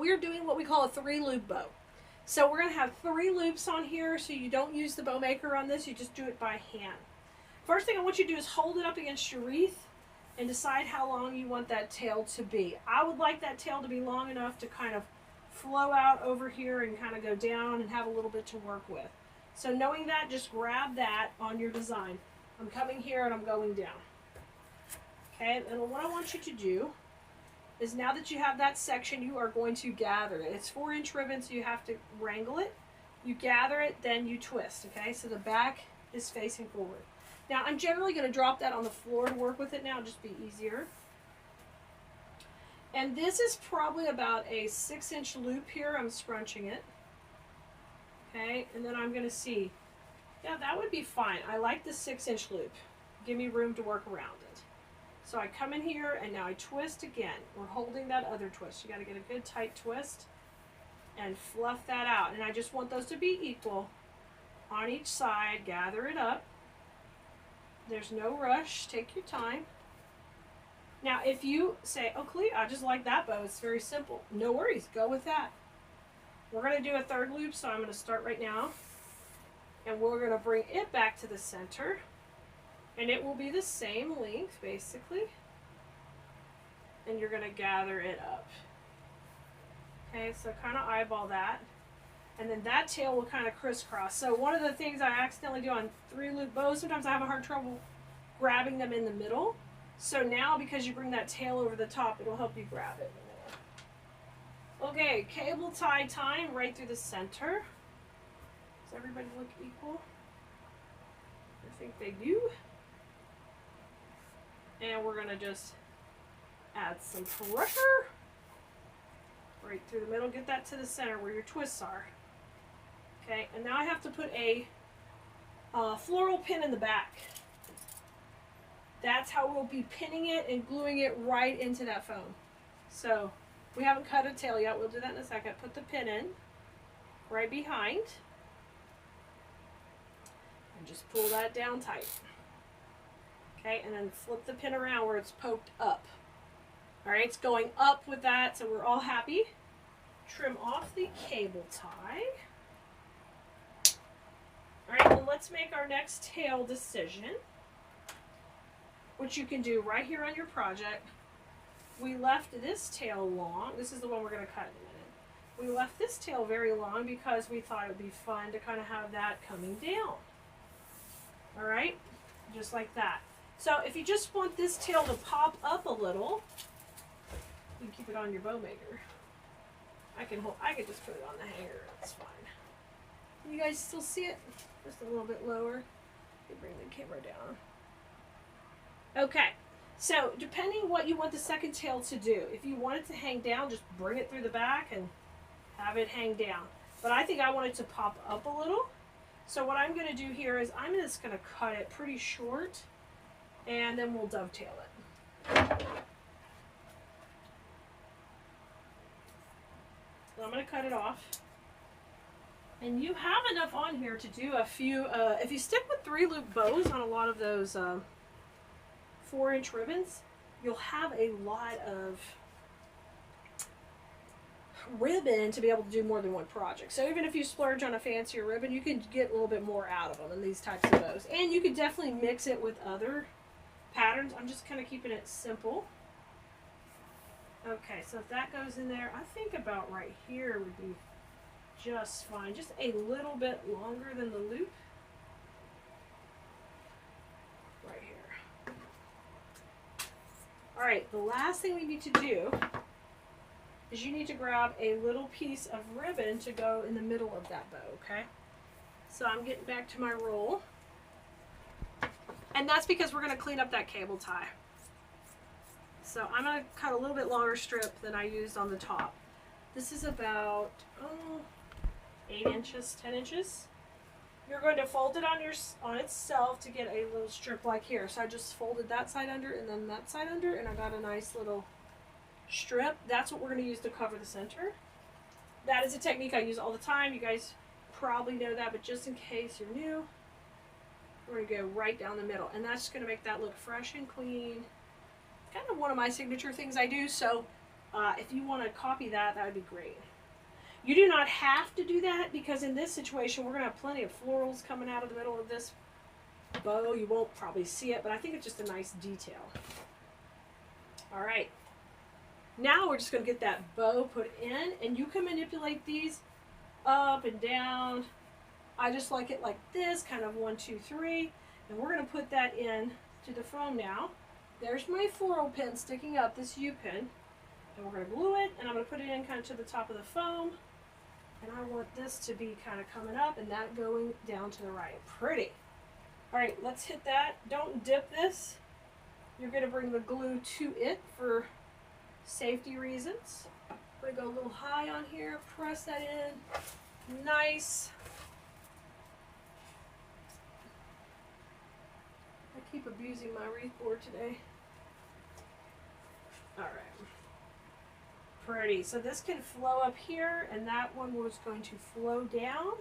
we're doing what we call a 3-loop bow. So we're going to have 3 loops on here, so you don't use the bow maker on this, you just do it by hand. First thing I want you to do is hold it up against your wreath and decide how long you want that tail to be. I would like that tail to be long enough to kind of flow out over here and kind of go down and have a little bit to work with. So knowing that, just grab that on your design. I'm coming here and I'm going down. Okay, and what I want you to do is, now that you have that section, you are going to gather it. It's 4-inch ribbon, so you have to wrangle it. You gather it, then you twist, okay? So the back is facing forward. Now, I'm generally going to drop that on the floor to work with it now, just be easier. And this is probably about a 6-inch loop here. I'm scrunching it. Okay, and then I'm going to see. Yeah, that would be fine. I like the 6-inch loop. Give me room to work around it. So I come in here and now I twist again. We're holding that other twist. You got to get a good tight twist and fluff that out. And I just want those to be equal on each side. Gather it up. There's no rush. Take your time. Now, if you say, oh, Kelea, I just like that bow. It's very simple. No worries. Go with that. We're going to do a 3rd loop, so I'm going to start right now. And we're going to bring it back to the center. And it will be the same length, basically. And you're going to gather it up. Okay, so kind of eyeball that. And then that tail will kind of crisscross. So one of the things I accidentally do on 3-loop bows, sometimes I have a hard trouble grabbing them in the middle. So now, because you bring that tail over the top, it'll help you grab it in the middle. Okay, cable tie time right through the center. Does everybody look equal? I think they do. And we're going to just add some pressure right through the middle. Get that to the center where your twists are. Okay, and now I have to put a floral pin in the back. That's how we'll be pinning it and gluing it right into that foam. So we haven't cut a tail yet. We'll do that in a second. Put the pin in right behind. And just pull that down tight. Okay, and then flip the pin around where it's poked up. All right, it's going up with that, so we're all happy. Trim off the cable tie. All right, then let's make our next tail decision, which you can do right here on your project. We left this tail long. This is the one we're going to cut in a minute. We left this tail very long because we thought it would be fun to kind of have that coming down. All right, just like that. So if you just want this tail to pop up a little, you can keep it on your bow maker. I could just put it on the hanger. That's fine. You guys still see it? Just a little bit lower. You bring the camera down. Okay. So depending what you want the second tail to do, if you want it to hang down, just bring it through the back and have it hang down. But I think I want it to pop up a little. So what I'm going to do here is I'm just going to cut it pretty short, and then we'll dovetail it. So I'm going to cut it off. And you have enough on here to do a few, if you stick with 3-loop bows on a lot of those 4-inch ribbons, you'll have a lot of ribbon to be able to do more than one project. So even if you splurge on a fancier ribbon, you can get a little bit more out of them in these types of bows. And you can definitely mix it with other patterns. I'm just kind of keeping it simple. Okay, so if that goes in there, I think about right here would be just fine. Just a little bit longer than the loop. Right here. All right, the last thing we need to do is you need to grab a little piece of ribbon to go in the middle of that bow, okay? So I'm getting back to my roll. And that's because we're going to clean up that cable tie. So I'm going to cut a little bit longer strip than I used on the top. This is about 8 inches, 10 inches. You're going to fold it on itself to get a little strip like here. So I just folded that side under and then that side under, and I got a nice little strip. That's what we're going to use to cover the center. That is a technique I use all the time. You guys probably know that, but just in case you're new, we're going to go right down the middle, and that's going to make that look fresh and clean. Kind of one of my signature things I do. So If you want to copy that, that would be great. You do not have to do that because in this situation, we're going to have plenty of florals coming out of the middle of this bow. You won't probably see it, but I think it's just a nice detail. All right. Now we're just going to get that bow put in, and you can manipulate these up and down. I just like it like this, kind of 1, 2, 3. And we're going to put that in to the foam now. There's my floral pin sticking up, this U pin. And we're going to glue it, and I'm going to put it in kind of to the top of the foam. And I want this to be kind of coming up and that going down to the right. Pretty. All right, let's hit that. Don't dip this. You're going to bring the glue to it for safety reasons. I'm going to go a little high on here, press that in. Nice. I keep abusing my wreath board today. All right. Pretty. So this can flow up here, and that one was going to flow down.